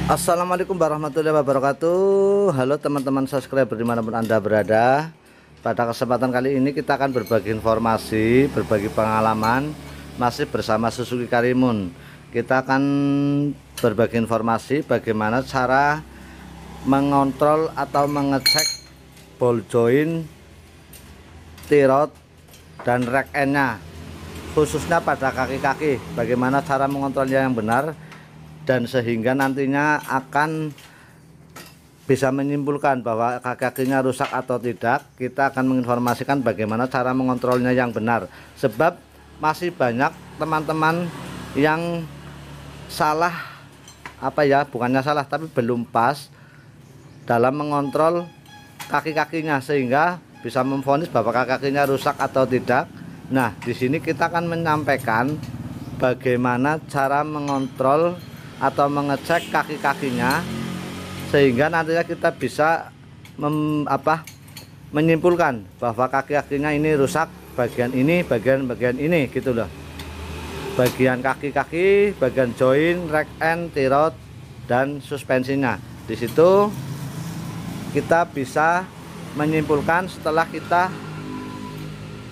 Assalamualaikum warahmatullahi wabarakatuh. Halo teman-teman subscriber dimanapun Anda berada. Pada kesempatan kali ini kita akan berbagi informasi, berbagi pengalaman masih bersama Suzuki Karimun. Kita akan berbagi informasi bagaimana cara mengontrol atau mengecek ball joint, T-rod dan rack end-nya, khususnya pada kaki-kaki. Bagaimana cara mengontrolnya yang benar, dan sehingga nantinya akan bisa menyimpulkan bahwa kaki-kakinya rusak atau tidak. Kita akan menginformasikan bagaimana cara mengontrolnya yang benar, sebab masih banyak teman-teman yang salah, bukannya salah tapi belum pas dalam mengontrol kaki-kakinya, sehingga bisa memvonis bahwa kaki-kakinya rusak atau tidak. Nah, di sini kita akan menyampaikan bagaimana cara mengontrol atau mengecek kaki-kakinya, sehingga nantinya kita bisa menyimpulkan bahwa kaki-kakinya ini rusak, bagian ini, bagian ini gitu loh. Bagian kaki-kaki, bagian join, rack end, T-rod dan suspensinya. Di situ kita bisa menyimpulkan setelah kita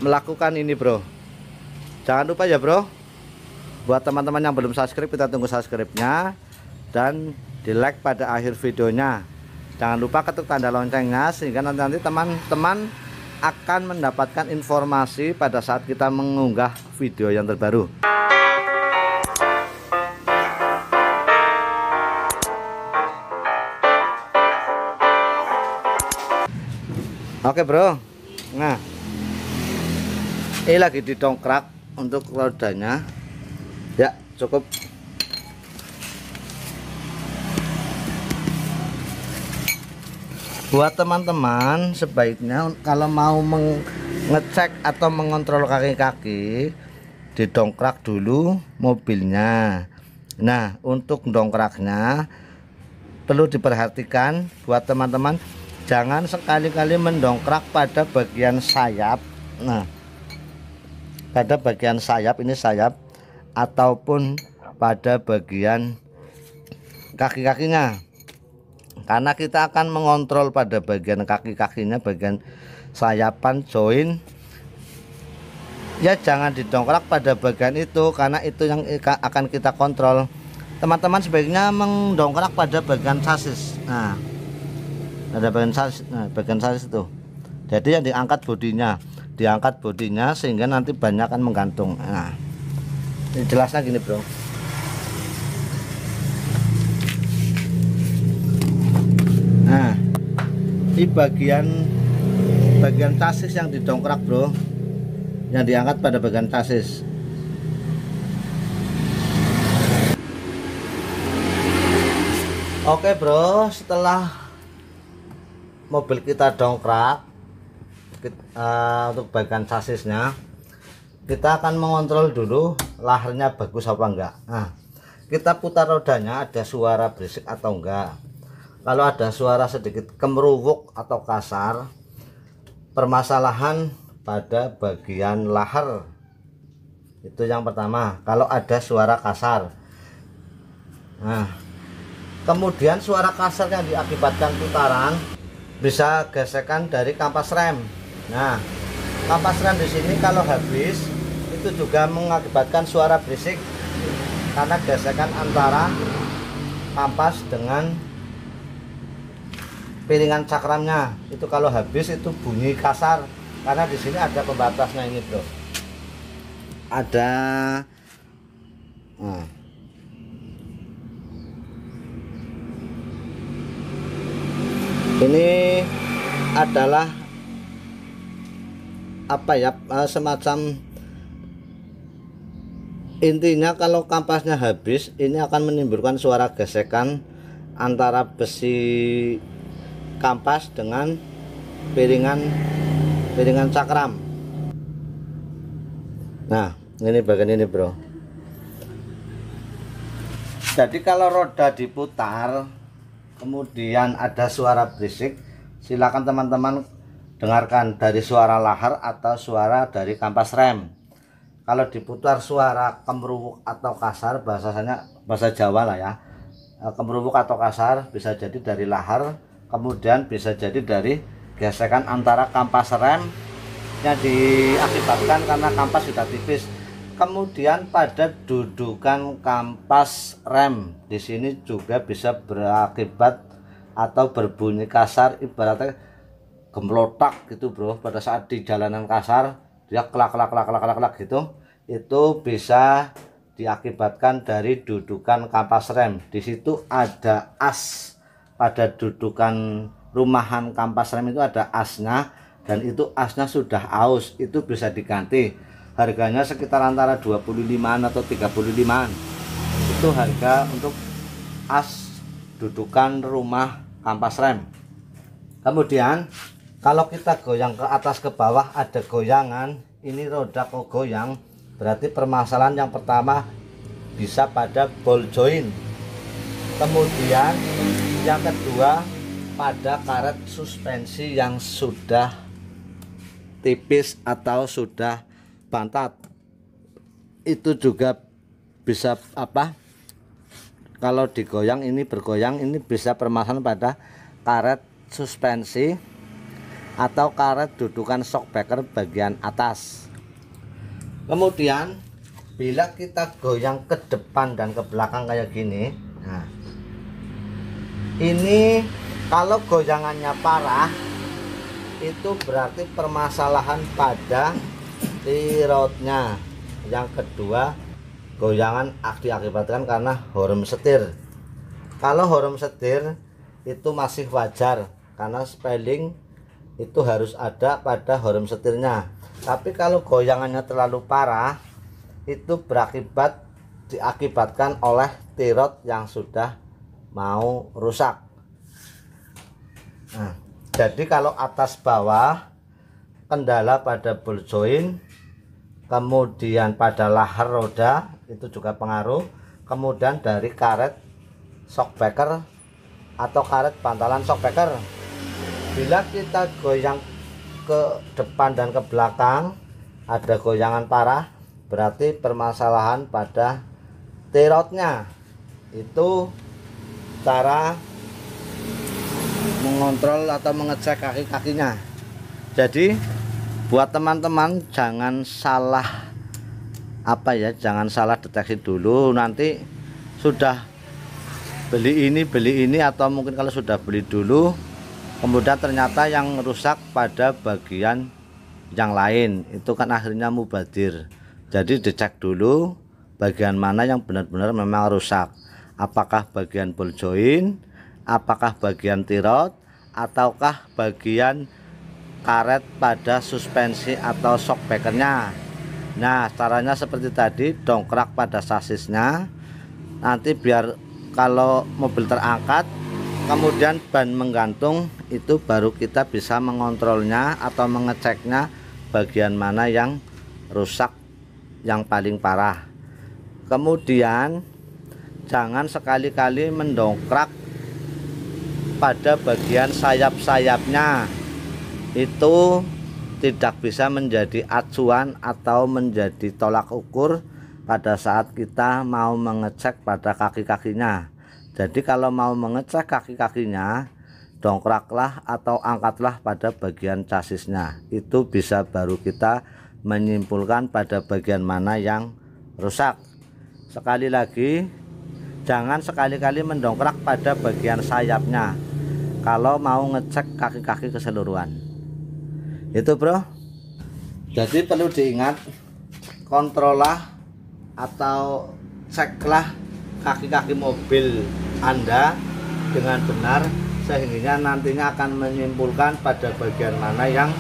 melakukan ini, bro. Jangan lupa ya, bro. Buat teman-teman yang belum subscribe, kita tunggu subscribe-nya dan di like pada akhir videonya. Jangan lupa ketuk tanda loncengnya, sehingga nanti teman-teman akan mendapatkan informasi pada saat kita mengunggah video yang terbaru. Oke, bro. Nah, ini lagi didongkrak untuk rodanya. Ya, cukup. Buat teman-teman, sebaiknya kalau mau mengecek atau mengontrol kaki-kaki, didongkrak dulu mobilnya. Nah, untuk dongkraknya perlu diperhatikan buat teman-teman, jangan sekali-kali mendongkrak pada bagian sayap. Nah, pada bagian sayap, ini sayap, ataupun pada bagian kaki-kakinya, karena kita akan mengontrol pada bagian kaki-kakinya, bagian sayapan, join. Ya, jangan didongkrak pada bagian itu, karena itu yang akan kita kontrol. Teman-teman sebaiknya mendongkrak pada bagian sasis. Nah, ada bagian sasis, bagian sasis itu. Jadi yang diangkat bodinya, sehingga nanti banyak akan menggantung. Nah, ini jelasnya gini, bro. Nah, ini bagian chassis yang didongkrak, bro, yang diangkat pada bagian chassis. Oke, bro, setelah mobil kita dongkrak untuk bagian chassisnya, kita akan mengontrol dulu laharnya bagus apa enggak. Nah, kita putar rodanya, ada suara berisik atau enggak. Kalau ada suara sedikit kemeruwuk atau kasar, permasalahan pada bagian lahar. Itu yang pertama, kalau ada suara kasar. Nah, kemudian suara kasar yang diakibatkan putaran bisa gesekan dari kampas rem. Nah, kampas rem di sini kalau habis, itu juga mengakibatkan suara berisik, karena gesekan antara kampas dengan piringan cakramnya. Itu kalau habis itu bunyi kasar, karena di sini ada pembatasnya ini, bro. Ada ini adalah semacam, intinya kalau kampasnya habis, ini akan menimbulkan suara gesekan antara besi kampas dengan piringan cakram. Nah, ini bagian ini, bro. Jadi kalau roda diputar kemudian ada suara berisik, silakan teman-teman dengarkan dari suara lahar atau suara dari kampas rem. Kalau diputar suara kemeruwuk atau kasar, bahasa Jawa lah ya, kemerubuk atau kasar, bisa jadi dari lahar, kemudian bisa jadi dari gesekan antara kampas rem yang diakibatkan karena kampas sudah tipis. Kemudian pada dudukan kampas rem di sini juga bisa berakibat atau berbunyi kasar, ibaratnya gemlotak gitu bro. Pada saat di jalanan kasar dia klak klak klak klak klak klak gitu, itu bisa diakibatkan dari dudukan kampas rem. Di situ ada as, pada dudukan rumahan kampas rem itu ada asnya, dan itu asnya sudah aus, itu bisa diganti. Harganya sekitar antara 25-an atau 35-an. Itu harga untuk as dudukan rumah kampas rem. Kemudian kalau kita goyang ke atas ke bawah ada goyangan, ini roda kok goyang, berarti permasalahan yang pertama bisa pada ball joint. Kemudian yang kedua pada karet suspensi yang sudah tipis atau sudah pantat, itu juga bisa kalau digoyang ini bergoyang, ini bisa permasalahan pada karet suspensi atau karet dudukan shockbreaker bagian atas. Kemudian bila kita goyang ke depan dan ke belakang kayak gini, nah ini kalau goyangannya parah itu berarti permasalahan pada tirotnya. Yang kedua, goyangan diakibatkan karena horem setir. Kalau horem setir itu masih wajar karena spelling itu harus ada pada horem setirnya. Tapi kalau goyangannya terlalu parah itu diakibatkan oleh tirot yang sudah mau rusak. Nah, jadi kalau atas bawah kendala pada ball joint, kemudian pada lahar roda itu juga pengaruh, kemudian dari karet shockbreaker atau karet bantalan shockbreaker. Bila kita goyang ke depan dan ke belakang ada goyangan parah, berarti permasalahan pada tirotnya. Itu cara mengontrol atau mengecek kaki-kakinya. Jadi buat teman-teman jangan salah jangan salah deteksi dulu. Nanti sudah beli ini atau mungkin kalau sudah beli dulu kemudian ternyata yang rusak pada bagian yang lain, itu kan akhirnya mubadir. Jadi dicek dulu bagian mana yang benar-benar memang rusak, apakah bagian ball joint, apakah bagian tirot, ataukah bagian karet pada suspensi atau shockbreakernya. Nah caranya seperti tadi, dongkrak pada sasisnya, nanti biar kalau mobil terangkat kemudian ban menggantung, itu baru kita bisa mengontrolnya atau mengeceknya bagian mana yang rusak yang paling parah. Kemudian jangan sekali-kali mendongkrak pada bagian sayap-sayapnya, itu tidak bisa menjadi acuan atau menjadi tolak ukur pada saat kita mau mengecek pada kaki-kakinya. Jadi kalau mau mengecek kaki-kakinya, dongkraklah atau angkatlah pada bagian chassisnya, itu bisa baru kita menyimpulkan pada bagian mana yang rusak. Sekali lagi, jangan sekali-kali mendongkrak pada bagian sayapnya kalau mau ngecek kaki-kaki keseluruhan. Itu bro. Jadi perlu diingat, kontrollah atau ceklah kaki-kaki mobil Anda dengan benar, sehingga nantinya akan menyimpulkan pada bagian mana yang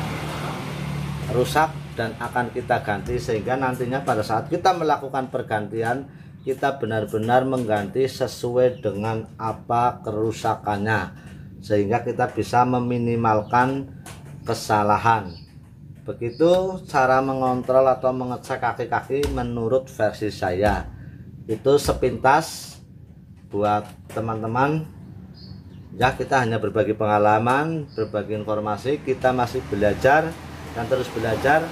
rusak dan akan kita ganti, sehingga nantinya pada saat kita melakukan pergantian kita benar-benar mengganti sesuai dengan apa kerusakannya, sehingga kita bisa meminimalkan kesalahan. Begitu cara mengontrol atau mengecek kaki-kaki menurut versi saya. Itu sepintas buat teman-teman ya, kita hanya berbagi pengalaman, berbagi informasi, kita masih belajar dan terus belajar.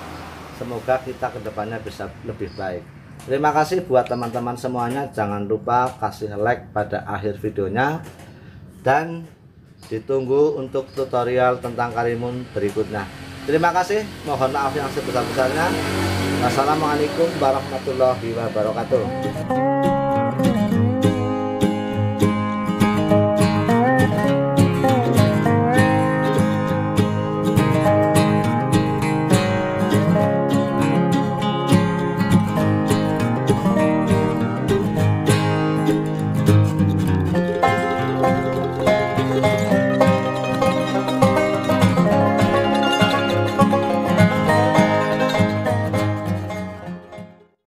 Semoga kita kedepannya bisa lebih baik. Terima kasih buat teman-teman semuanya. Jangan lupa kasih like pada akhir videonya, dan ditunggu untuk tutorial tentang Karimun berikutnya. Terima kasih, mohon maaf yang sebesar-besarnya. Wassalamualaikum warahmatullahi wabarakatuh.